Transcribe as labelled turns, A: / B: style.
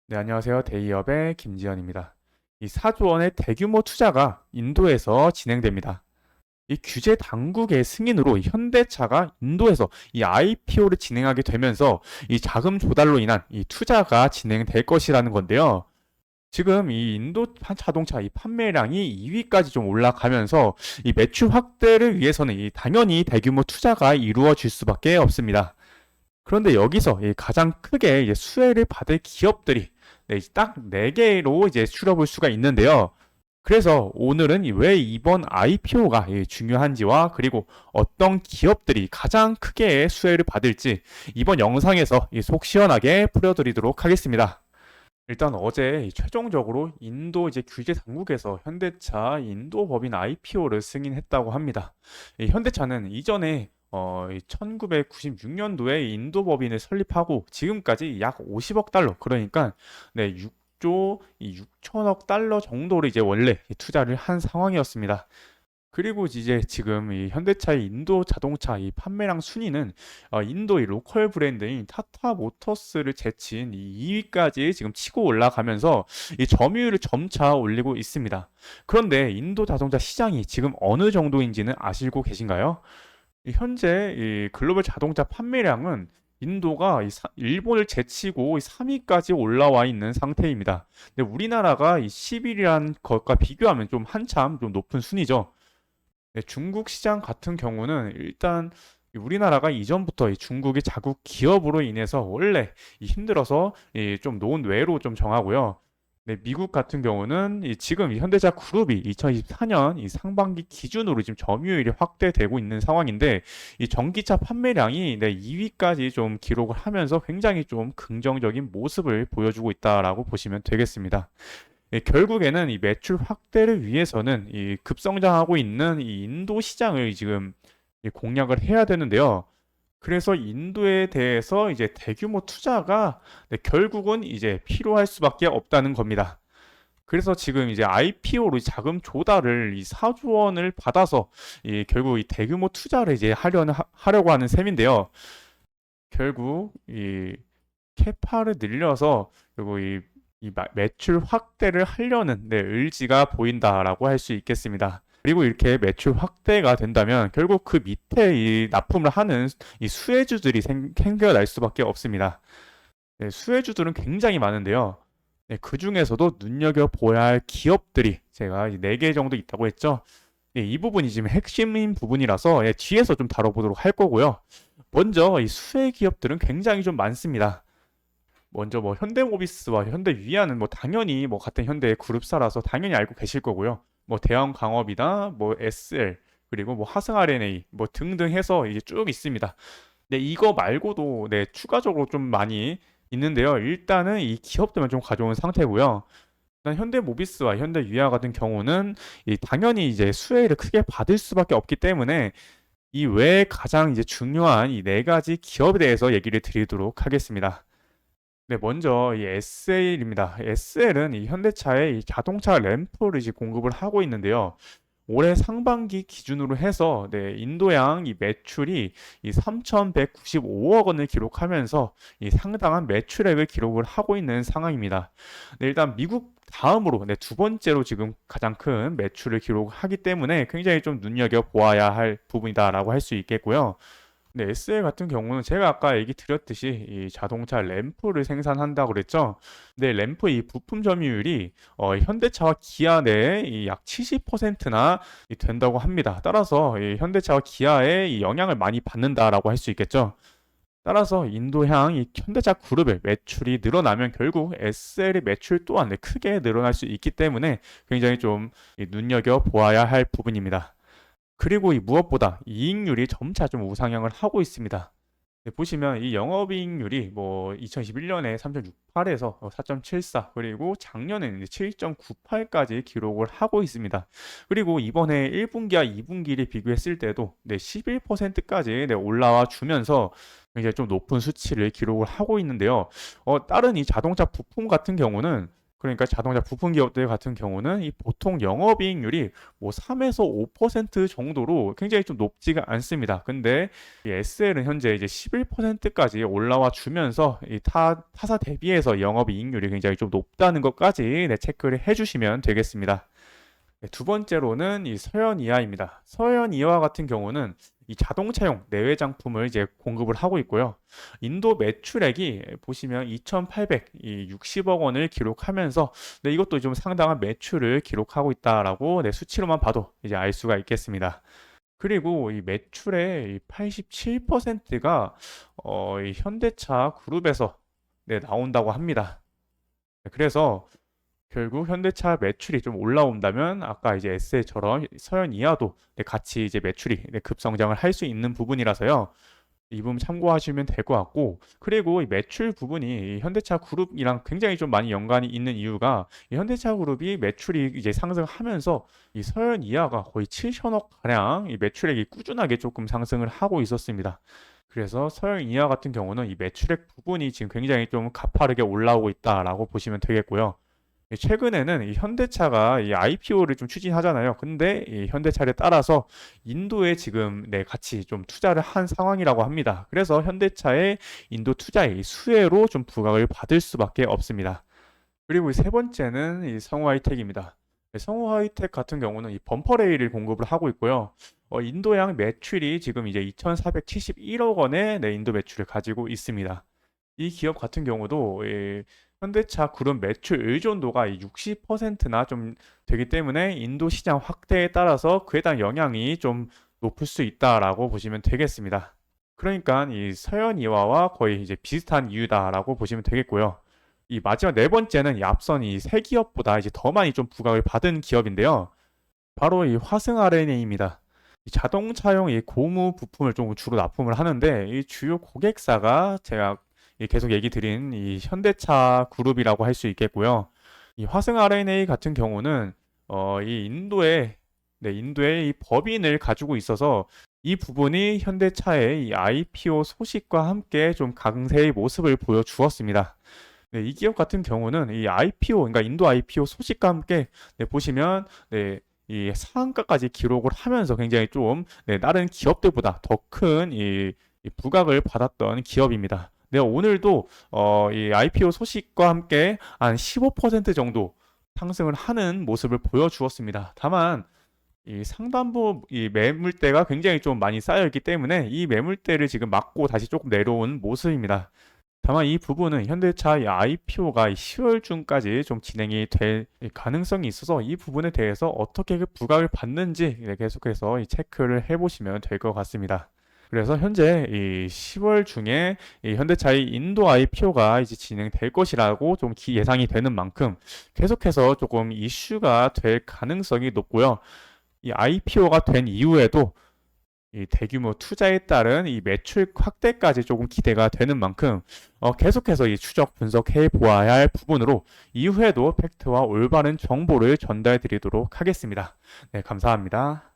A: 네, 안녕하세요. 대기업의 김지현입니다. 이 4조 원의 대규모 투자가 인도에서 진행됩니다. 이 규제 당국의 승인으로 이 현대차가 인도에서 이 IPO를 진행하게 되면서 이 자금 조달로 인한 이 투자가 진행될 것이라는 건데요. 지금 이 인도 자동차 이 판매량이 2위까지 좀 올라가면서 이 매출 확대를 위해서는 이 당연히 대규모 투자가 이루어질 수밖에 없습니다. 그런데 여기서 이 가장 크게 이제 수혜를 받을 기업들이 딱 4개로 이제 추려볼 수가 있는데요. 그래서 오늘은 왜 이번 IPO가 중요한지와 그리고 어떤 기업들이 가장 크게 수혜를 받을지 이번 영상에서 속 시원하게 풀어드리도록 하겠습니다. 일단 어제 최종적으로 인도 이제 규제 당국에서 현대차 인도 법인 IPO를 승인했다고 합니다. 이 현대차는 이전에 1996년도에 인도 법인을 설립하고 지금까지 약 50억 달러, 그러니까 네, 6조 6천억 달러 정도를 이제 원래 투자를 한 상황이었습니다. 그리고 이제 지금 이 현대차의 인도 자동차 이 판매량 순위는 인도의 로컬 브랜드인 타타 모터스를 제친 이 2위까지 지금 치고 올라가면서 이 점유율을 점차 올리고 있습니다. 그런데 인도 자동차 시장이 지금 어느 정도인지는 아시고 계신가요? 현재 이 글로벌 자동차 판매량은 인도가 일본을 제치고 3위까지 올라와 있는 상태입니다. 근데 우리나라가 이 10위라는 것과 비교하면 좀 한참 좀 높은 순위죠. 네, 중국 시장 같은 경우는 일단 우리나라가 이전부터 이 중국의 자국 기업으로 인해서 원래 힘들어서 좀 논외로 좀 정하고요. 네, 미국 같은 경우는 지금 이 현대차 그룹이 2024년 이 상반기 기준으로 지금 점유율이 확대되고 있는 상황인데 이 전기차 판매량이 2위까지 좀 기록을 하면서 굉장히 좀 긍정적인 모습을 보여주고 있다라고 보시면 되겠습니다. 결국에는 이 매출 확대를 위해서는 이 급성장하고 있는 이 인도 시장을 지금 공략을 해야 되는데요. 그래서 인도에 대해서 이제 대규모 투자가 결국은 이제 필요할 수밖에 없다는 겁니다. 그래서 지금 이제 IPO로 자금 조달을 이 4조 원을 받아서 결국 이 대규모 투자를 이제 하려고 하는 셈인데요. 결국 이 캐파를 늘려서 그리고 매출 확대를 하려는 의지가 보인다라고 할 수 있겠습니다. 그리고 이렇게 매출 확대가 된다면 결국 그 밑에 이 납품을 하는 이 수혜주들이 생겨날 수밖에 없습니다. 네, 수혜주들은 굉장히 많은데요. 네, 그 중에서도 눈여겨보아야 할 기업들이 제가 4개 정도 있다고 했죠. 네, 이 부분이 지금 핵심인 부분이라서 뒤에서 좀 다뤄보도록 할 거고요. 먼저 이 수혜 기업들은 굉장히 좀 많습니다. 먼저 뭐 현대모비스와 현대위아는 뭐 당연히 뭐 같은 현대 그룹사라서 당연히 알고 계실 거고요. 뭐 대형광업이나 뭐 SL 그리고 뭐 화성 R&A 뭐 등등 해서 이제 쭉 있습니다. 네, 이거 말고도 추가적으로 좀 많이 있는데요. 일단은 이 기업들만 좀 가져온 상태고요. 일단 현대모비스와 현대위아 같은 경우는 당연히 이제 수혜를 크게 받을 수밖에 없기 때문에 이 외에 가장 이제 중요한 이 4가지 기업에 대해서 얘기를 드리도록 하겠습니다. 네, 먼저 이 SL입니다. SL은 이 현대차의 이 자동차 램프를 이제 공급을 하고 있는데요. 올해 상반기 기준으로 해서 인도양 이 매출이 이 3,195억 원을 기록하면서 이 상당한 매출액을 기록을 하고 있는 상황입니다. 네, 일단 미국 다음으로 두 번째로 지금 가장 큰 매출을 기록하기 때문에 굉장히 좀 눈여겨 보아야 할 부분이다라고 할 수 있겠고요. 네, SL 같은 경우는 제가 아까 얘기 드렸듯이 이 자동차 램프를 생산한다고 그랬죠. 네, 램프 이 부품 점유율이 현대차와 기아 내에 약 70%나 된다고 합니다. 따라서 이 현대차와 기아에 이 영향을 많이 받는다라고 할 수 있겠죠. 따라서 인도향 이 현대차 그룹의 매출이 늘어나면 결국 SL의 매출 또한 크게 늘어날 수 있기 때문에 굉장히 좀 눈여겨 보아야 할 부분입니다. 그리고 이 무엇보다 이익률이 점차 좀 우상향을 하고 있습니다. 네, 보시면 이 영업이익률이 뭐 2021년에 3.68에서 4.74 그리고 작년에는 7.98까지 기록을 하고 있습니다. 그리고 이번에 1분기와 2분기를 비교했을 때도 11%까지 올라와 주면서 굉장히 좀 높은 수치를 기록을 하고 있는데요. 다른 이 자동차 부품 같은 경우는 그러니까 자동차 부품 기업들 같은 경우는 이 보통 영업이익률이 뭐 3에서 5% 정도로 굉장히 좀 높지가 않습니다. 근데 이 SL은 현재 이제 11%까지 올라와 주면서 이 타사 대비해서 영업이익률이 굉장히 좀 높다는 것까지 네, 체크를 해주시면 되겠습니다. 네, 두 번째로는 이 서현이하입니다. 서현이하 같은 경우는 이 자동차용 내외장품을 이제 공급을 하고 있고요. 인도 매출액이 보시면 2,860억 원을 기록하면서 네, 이것도 좀 상당한 매출을 기록하고 있다라고 네, 수치로만 봐도 이제 알 수가 있겠습니다. 그리고 이 매출의 87%가 이 현대차 그룹에서 네, 나온다고 합니다. 네, 그래서 결국 현대차 매출이 좀 올라온다면 아까 이제 에세이처럼 서현 이하도 네, 같이 이제 매출이 네, 급성장을 할 수 있는 부분이라서요. 이 부분 참고하시면 될 것 같고, 그리고 이 매출 부분이 이 현대차 그룹이랑 굉장히 좀 많이 연관이 있는 이유가 이 현대차 그룹이 매출이 이제 상승하면서 이 서현 이하가 거의 7천억 가량 이 매출액이 꾸준하게 조금 상승을 하고 있었습니다. 그래서 서현 이하 같은 경우는 이 매출액 부분이 지금 굉장히 좀 가파르게 올라오고 있다라고 보시면 되겠고요. 최근에는 이 현대차가 이 IPO를 좀 추진하잖아요. 근데 이 현대차를 따라서 인도에 지금 네, 같이 좀 투자를 한 상황이라고 합니다. 그래서 현대차의 인도 투자의 수혜로 좀 부각을 받을 수밖에 없습니다. 그리고 세 번째는 이 성우 하이텍입니다. 네, 성우 하이텍 같은 경우는 이 범퍼 레일을 공급을 하고 있고요. 인도양 매출이 지금 이제 2,471억 원의 네, 인도 매출을 가지고 있습니다. 이 기업 같은 경우도 현대차 그룹 매출 의존도가 60%나 좀 되기 때문에 인도 시장 확대에 따라서 그에 대한 영향이 좀 높을 수 있다라고 보시면 되겠습니다. 그러니까 이 서현이와와 거의 이제 비슷한 이유다라고 보시면 되겠고요. 이 마지막 네 번째는 이 앞선 이 세 기업보다 이제 더 많이 좀 부각을 받은 기업인데요. 바로 이 화승 R&A입니다. 이 자동차용 이 고무 부품을 좀 주로 납품을 하는데 이 주요 고객사가 제가 계속 얘기 드린 이 현대차 그룹이라고 할 수 있겠고요. 이 화승 R&A 같은 경우는 이 인도의 이 법인을 가지고 있어서 이 부분이 현대차의 이 IPO 소식과 함께 좀 강세의 모습을 보여주었습니다. 네, 이 기업 같은 경우는 이 IPO, 그러니까 인도 IPO 소식과 함께 보시면 이 상한가까지 기록을 하면서 굉장히 좀 다른 기업들보다 더 큰 이 부각을 받았던 기업입니다. 네, 오늘도 이 IPO 소식과 함께 한 15% 정도 상승을 하는 모습을 보여주었습니다. 다만 이 상단부 이 매물대가 굉장히 좀 많이 쌓여 있기 때문에 이 매물대를 지금 막고 다시 조금 내려온 모습입니다. 다만 이 부분은 현대차 이 IPO가 10월 중까지 좀 진행이 될 가능성이 있어서 이 부분에 대해서 어떻게 그 부각을 받는지 계속해서 이 체크를 해보시면 될 것 같습니다. 그래서 현재 이 10월 중에 이 현대차의 인도 IPO가 이제 진행될 것이라고 좀 예상이 되는 만큼 계속해서 조금 이슈가 될 가능성이 높고요. 이 IPO가 된 이후에도 이 대규모 투자에 따른 이 매출 확대까지 조금 기대가 되는 만큼 계속해서 이 추적 분석해 보아야 할 부분으로 이후에도 팩트와 올바른 정보를 전달 드리도록 하겠습니다. 네, 감사합니다.